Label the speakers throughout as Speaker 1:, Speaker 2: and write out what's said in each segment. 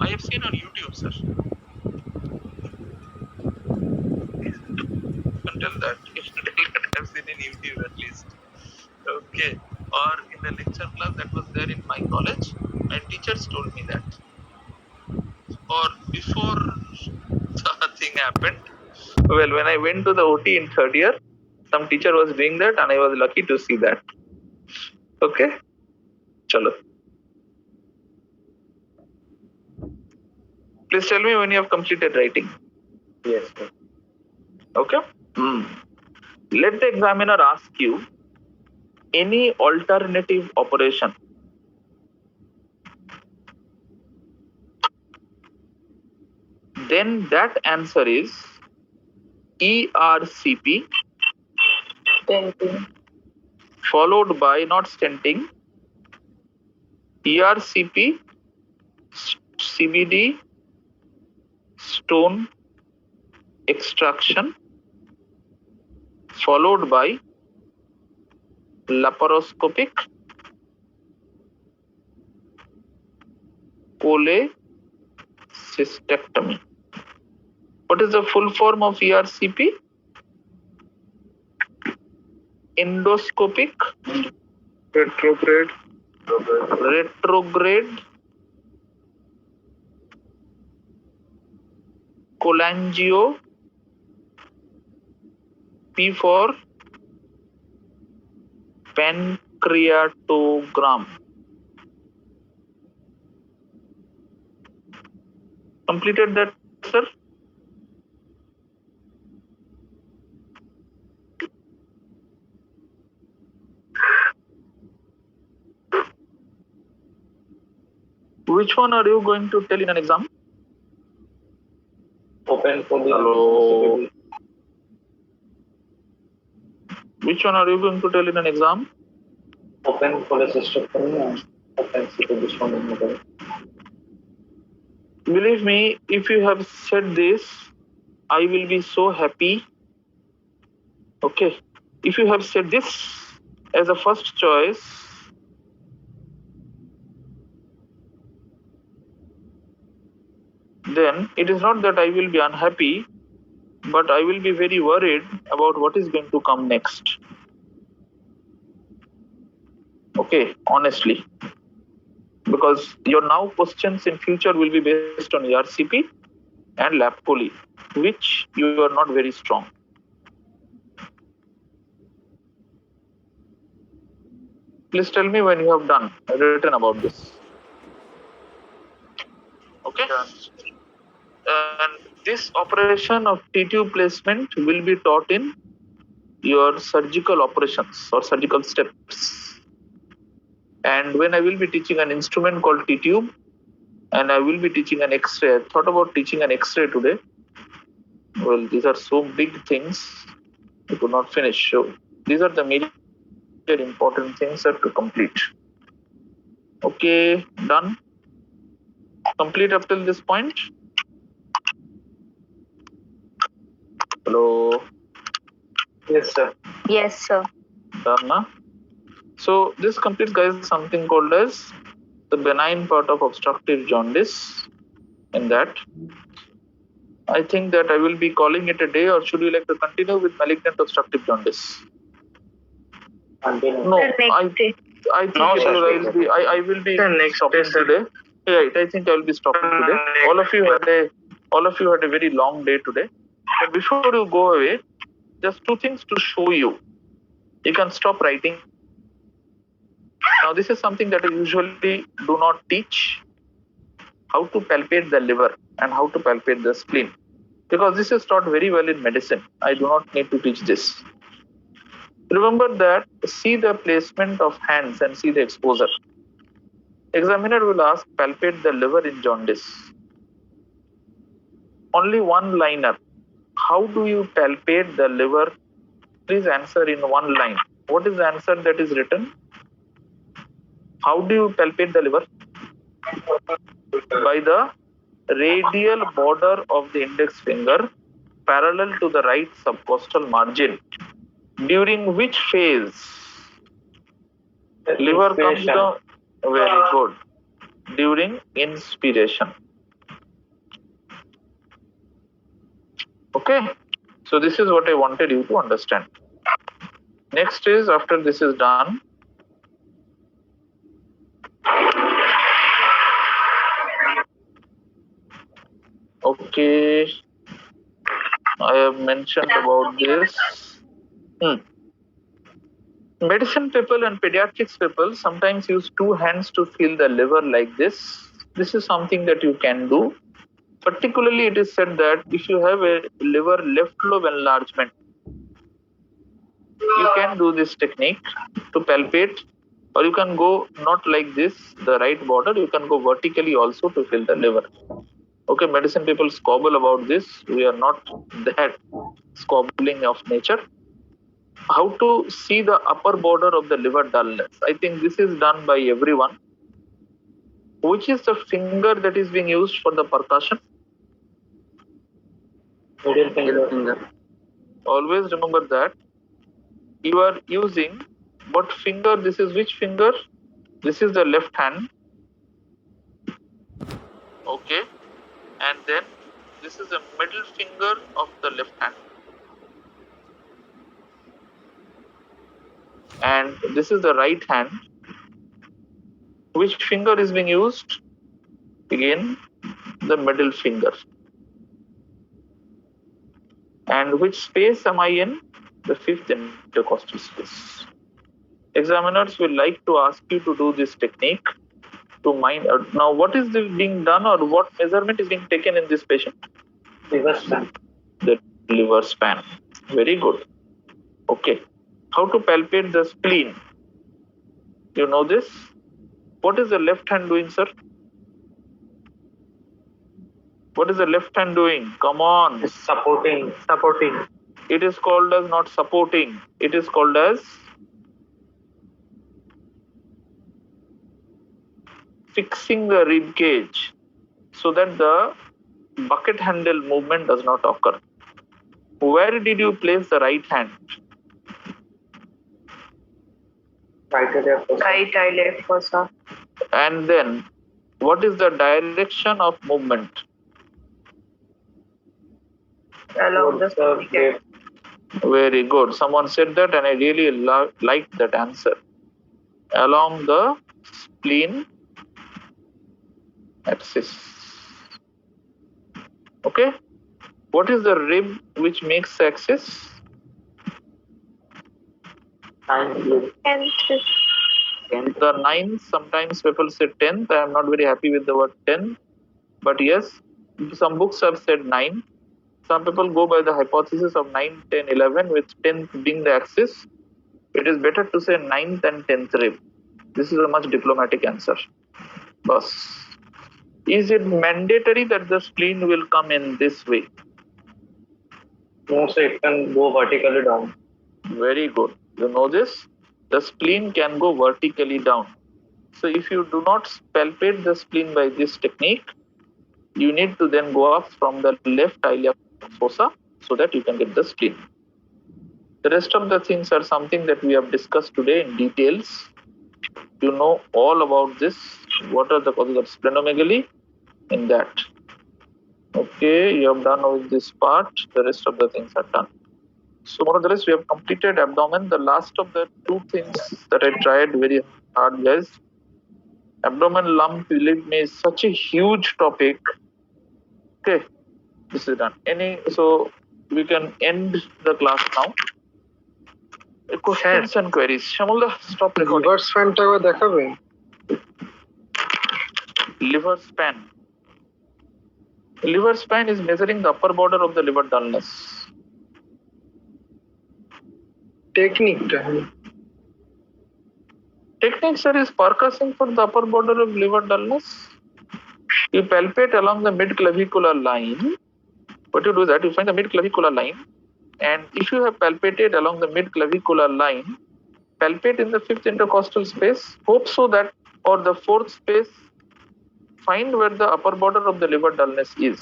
Speaker 1: I have seen on YouTube, sir. You can tell that. You can tell that I have seen in YouTube at least. Okay. Or in the lecture class that was there in my college, my teachers told me that. Or before the thing happened, well, when I went to the OT in third year, some teacher was doing that and I was lucky to see that. Okay. Chalo. Please tell me when you have completed writing.
Speaker 2: Yes, sir.
Speaker 1: Okay. Let the examiner ask you any alternative operation. Then that answer is ERCP followed by not stenting, ERCP, CBD, stone extraction, followed by laparoscopic cholecystectomy. What is the full form of ERCP? Endoscopic
Speaker 2: Retrograde.
Speaker 1: cholangio, P for pancreatogram. Completed that, sir? Which one are you going to tell in an exam?
Speaker 2: Open for the
Speaker 1: Hello. Which one are you going to tell in an exam?
Speaker 2: open cholecystectomy and open CBD.
Speaker 1: Believe me, if you have said this, I will be so happy. Okay. If you have said this as a first choice, then it is not that I will be unhappy, but I will be very worried about what is going to come next. Okay, honestly. Because your now questions in future will be based on ERCP and lab poly, which you are not very strong. Please tell me when you have done written about this. Okay. And this operation of T-tube placement will be taught in your surgical operations or surgical steps. And when I will be teaching an instrument called T-tube, and I will be teaching an X-ray. I thought about teaching an X-ray today. Well, these are so big things, I could not finish. So these are the major important things are to complete. Okay, done. Complete up till this point. Hello.
Speaker 2: Yes, sir.
Speaker 3: Yes, sir.
Speaker 1: Done, na? So this completes, guys, something called as the benign part of obstructive jaundice. In that, I think that I will be calling it a day, or should we like to continue with malignant obstructive jaundice? No, I think
Speaker 2: No, sir.
Speaker 1: I will be stopping today. Right, I think I will be stopping today. All of you had a very long day today. But before you go away, just two things to show you. You can stop writing. Now this is something that I usually do not teach. How to palpate the liver and how to palpate the spleen. Because this is taught very well in medicine. I do not need to teach this. Remember that, see the placement of hands and see the exposure. Examiner will ask, palpate the liver in jaundice. Only one liner. How do you palpate the liver? Please answer in one line. What is the answer that is written? How do you palpate the liver? By the radial border of the index finger parallel to the right subcostal margin. During which phase liver comes down? Very good. During inspiration. Okay, so this is what I wanted you to understand. Next is, after this is done, okay, I have mentioned about this. Medicine people and pediatrics people sometimes use two hands to feel the liver like this. This is something that you can do. Particularly, it is said that if you have a liver left lobe enlargement, you can do this technique to palpate, or you can go not like this, the right border, you can go vertically also to feel the liver. Okay, medicine people squabble about this. We are not that squabbling of nature. How to see the upper border of the liver dullness? I think this is done by everyone. Which is the finger that is being used for the percussion?
Speaker 2: Middle finger.
Speaker 1: Always remember that. You are using what finger? This is which finger? This is the left hand. Okay. And then this is the middle finger of the left hand. And this is the right hand. Which finger is being used? Again, the middle finger. And which space am I in? The fifth intercostal space. Examiners will like to ask you to do this technique to mind. Now, what is being done, or what measurement is being taken in this patient?
Speaker 2: Liver span.
Speaker 1: The liver span. Very good. Okay. How to palpate the spleen? You know this? What is the left hand doing, sir? What is the left hand doing? Come on.
Speaker 2: It's supporting.
Speaker 1: It is called as not supporting. It is called as fixing the rib cage so that the bucket handle movement does not occur. Where did you place the right hand?
Speaker 2: Right iliac fossa.
Speaker 1: And then, what is the direction of movement?
Speaker 2: Along the spleen.
Speaker 1: Very good. Someone said that, and I really liked that answer. Along the spleen axis. Okay. What is the rib which makes axis? The ninth, sometimes people say 10th. I am not very happy with the word 10. But yes, some books have said 9. Some people go by the hypothesis of 9, 10, 11, with 10th being the axis. It is better to say 9th and 10th rib. This is a much diplomatic answer. Bus. Is it mandatory that the spleen will come in this way?
Speaker 2: No, so it can go vertically down.
Speaker 1: Very good. You know this? The spleen can go vertically down. So if you do not palpate the spleen by this technique, you need to then go up from the left iliac fossa so that you can get the spleen. The rest of the things are something that we have discussed today in details. You know all about this. What are the causes of splenomegaly? In that. Okay, you have done with this part. The rest of the things are done. So more or less we have completed abdomen. The last of the two things that I tried very hard, guys. Abdomen lump, believe me, is such a huge topic. Okay, this is done. So we can end the class now. Questions and queries. Shamulda, stop recording.
Speaker 3: Liver স্প্যানটা একবার দেখাবে?
Speaker 1: Liver span. Liver span is measuring the upper border of the liver dullness.
Speaker 3: টেকনিকটা
Speaker 1: Technique, sir, is percussing for the upper border of liver dullness. You palpate along the mid-clavicular line. What you do is that you find the mid-clavicular line, and if you have palpated along the mid-clavicular line, palpate in the fifth intercostal space. Hope so that, or the fourth space, find where the upper border of the liver dullness is.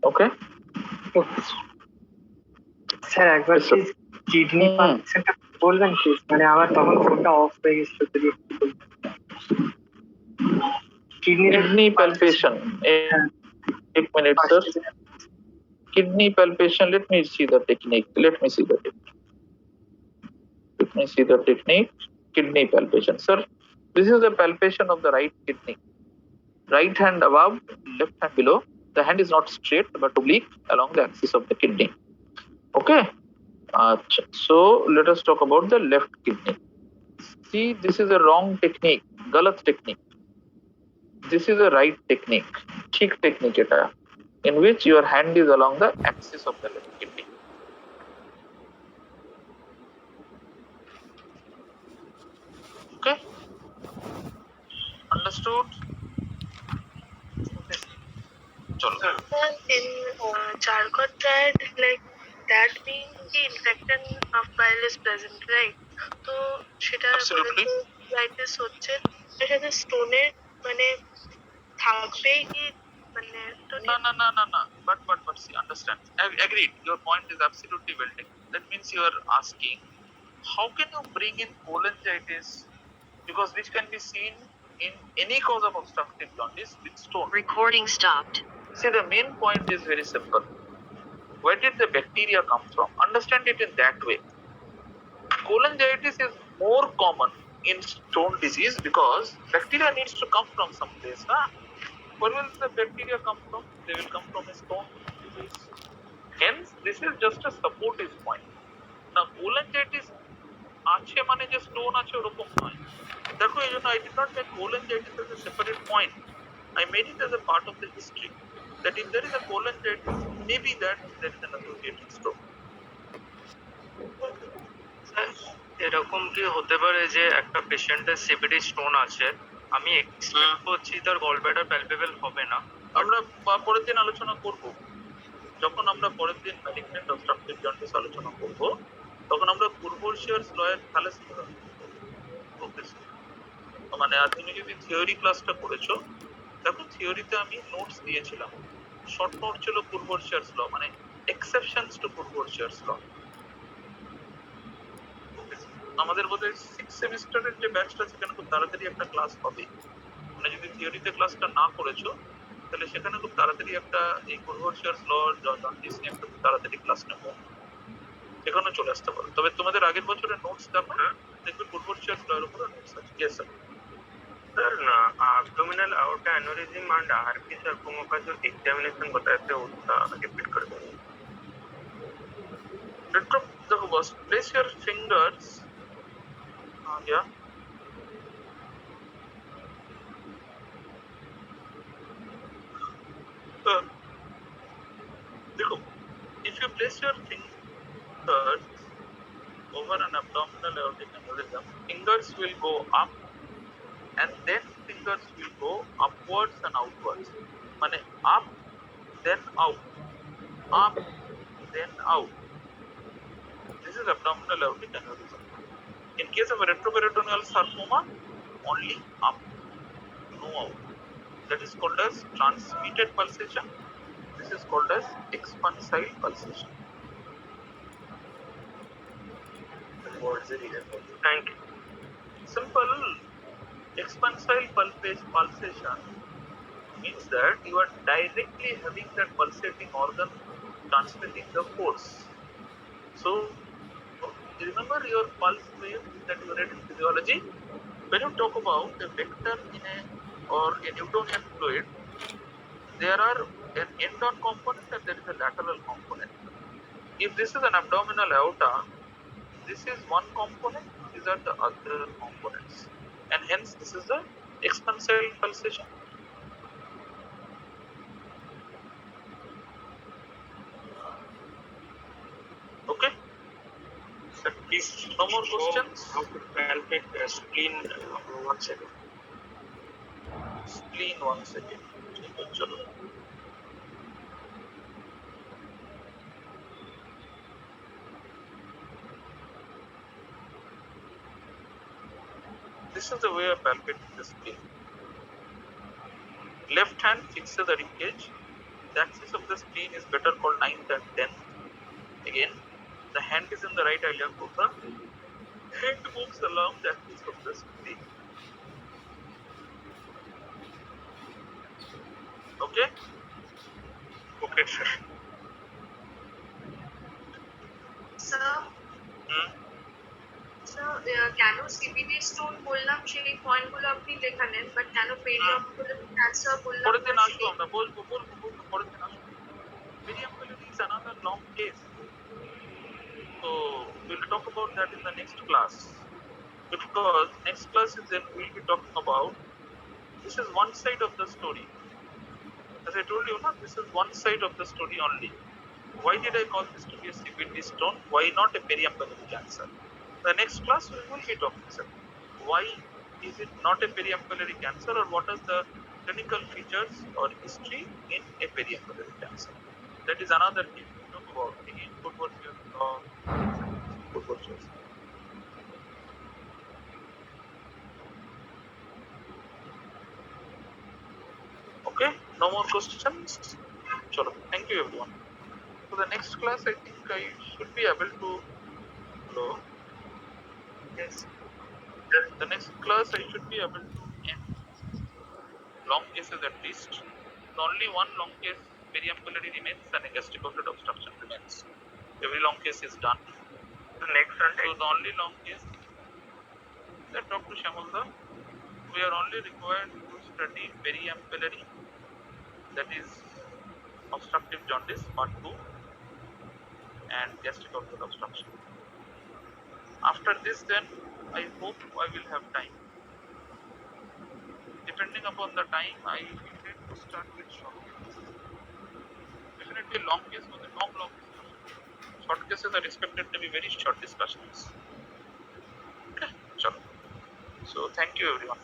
Speaker 1: Okay?
Speaker 3: Sir একবার
Speaker 1: Yes, sir.
Speaker 3: Please kidney ফাংশনটা বলবেন please, মানে আমার তখন ফোনটা of হয়ে গেছিল যদি একটু বলতেন।
Speaker 1: Kidney palpation. Ek minute, sir. Kidney palpation. Let me see the technique. Let me see the technique. Kidney palpation, sir. This is the palpation of the right kidney. Right hand above, left hand below. The hand is not straight but oblique along the axis of the kidney. Okay. So let us talk about the left kidney. See, this is a wrong technique. Galat technique. This is a right technique. Thik technique eta, in which your hand is along the axis of the left kidney. Okay. Understood? Chalo.
Speaker 4: In charcoal that, like that being the infection of bile is present, right? তো সেটা
Speaker 1: Absolutely.
Speaker 4: কোলেস্টাইটিস হচ্ছে, এর সাথে স্টোনের মানে থাকবেই কি মানে
Speaker 1: No. But see, understand. I agreed. Your point is absolutely well taken. That means you are asking, how can you bring in cholangitis, because which can be seen in any cause of obstructive jaundice with stone.
Speaker 4: Recording stopped.
Speaker 1: See, the main point is very simple. Where did the bacteria come from? Understand it in that way. Cholangitis is more common in stone disease because bacteria needs to come from some place. Where will the bacteria come from? They will come from a stone disease. Hence, this is just a supportive point. Now, cholangitis আছে মানে যে stone আছে ওরকম নয়। দেখো, এই জন্য I did not make cholangitis as a separate point. I made it as a part of the history. That if there is a cholangitis, maybe that there is an associated stroke.
Speaker 2: এরকম কি হতে পারে যে একটা পেশেন্টের CBD stone আছে, আমি expect করছি তার গলব্লাডার প্যালপেবল হবে না,
Speaker 1: আমরা পরের দিন আলোচনা করব। যখন আমরা পরের দিন ম্যালিগন্যান্ট অবস্ট্রাকটিভ জন্ডিস আলোচনা করব, তখন আমরা পূর্বশিয়ার্স লয়ের থ্যালাসেমিয়া মানে তুমি যদি থিওরি ক্লাসটা করেছো, দেখো থিওরিতে আমি নোটস দিয়েছিলাম। শর্ট নোট ছিল পূর্বশিয়ার্স ল, মানে এক্সেপশনস টু পূর্বশিয়ার্স ল। আমাদের বোধহয় 6 সেমিস্টারের যে ব্যাচটা সেখানে খুব তাড়াতাড়ি একটা ক্লাস হবে। মানে যদি থিওরিতে ক্লাসটা না করেছো, তাহলে সেখানে খুব তাড়াতাড়ি একটা এই পূর্বশিয়ার্স ল জন্ডিস নিয়ে একটা খুব তাড়াতাড়ি ক্লাস নেব, সেখানে চলে আসতে পারো। তবে তোমাদের আগের বছরের নোটস দেখো, দেখবে পূর্বশিয়ার্স ল এর উপরে নোটস আছে। Yes sir.
Speaker 2: सर ना abdominal aorta aneurysm and RP sarcoma का जो एग्जामिनेशन बताए थे उसका रिपीट कर दो।
Speaker 1: देखो बस, place your fingers. Yeah. देखो, if you place your fingers over an abdominal aortic aneurysm, fingers will go up and then fingers will go upwards and outwards. মানে up then out, up then out. This is abdominal aortic aneurysm. In case of a retroperitoneal sarcoma, only up, no out. That is called as transmitted pulsation. This is called as expansile pulsation. What is the reason for this? Thank you. Simple. Expansile pulsation means that you are directly having that pulsating organ transmitting the force. So, remember your pulse wave that you read in physiology? When you talk about a vector in or a Newtonian fluid, there are an end-on component and there is a lateral component. If this is an abdominal aorta, this is one component, these are the other components, and hence this is the expansile pulsation. Okay.
Speaker 2: Sir, please
Speaker 1: No more questions?
Speaker 2: How to palpate spleen? One second.
Speaker 1: Spleen, 1 second. चलो. This is the way of palpating the spleen. Left hand fixes the ribcage. The axis of the spleen is better called 9th and 10th. Again, the hand is in the right iliac fossa. Hand moves along the axis of the spleen. Okay? Okay, sir.
Speaker 5: Sir
Speaker 1: Hmm.
Speaker 5: Sir কেন CBD stone বললাম সেই পয়েন্টগুলো আপনি লেখালেন, but কেন পেরিয়াম্বুলার cancer বললাম
Speaker 1: পরের দিন
Speaker 5: না
Speaker 1: আসবো
Speaker 5: সেই
Speaker 1: আমরা বলবো পরের দিন আসবো Periampulary is another long case, so we'll talk about that in the next class, because next class is then we'll be talking about, this is one side of the story. As I told you, no, this is one side of the story only. Why did I call this to be a CBD stone? Why not a periampulary cancer? The next class we will be talking, sir. Why is it not a periampulary cancer, or what are the clinical features or history in a periampulary cancer? That is another thing we talk about. Again, good what you have taught. Good what you have said. Okay, no more questions. Chalo, thank you everyone. So the next class, I think I should be able to. Hello.
Speaker 2: Yes.
Speaker 1: The next class I should be able to end long cases at least. Only one long case periampulary remains and a gastric outlet obstruction remains. Every long case is done.
Speaker 2: The next Sunday.
Speaker 1: So the only long case that Dr. Shamulda, we are only required to study periampulary, that is obstructive jaundice part 2, and gastric outlet obstruction. After this, then I hope I will have time. Depending upon the time, I intend to start with short cases. Definitely long case was a long discussion. Short cases are expected to be very short discussions. Okay, sure. So thank you everyone.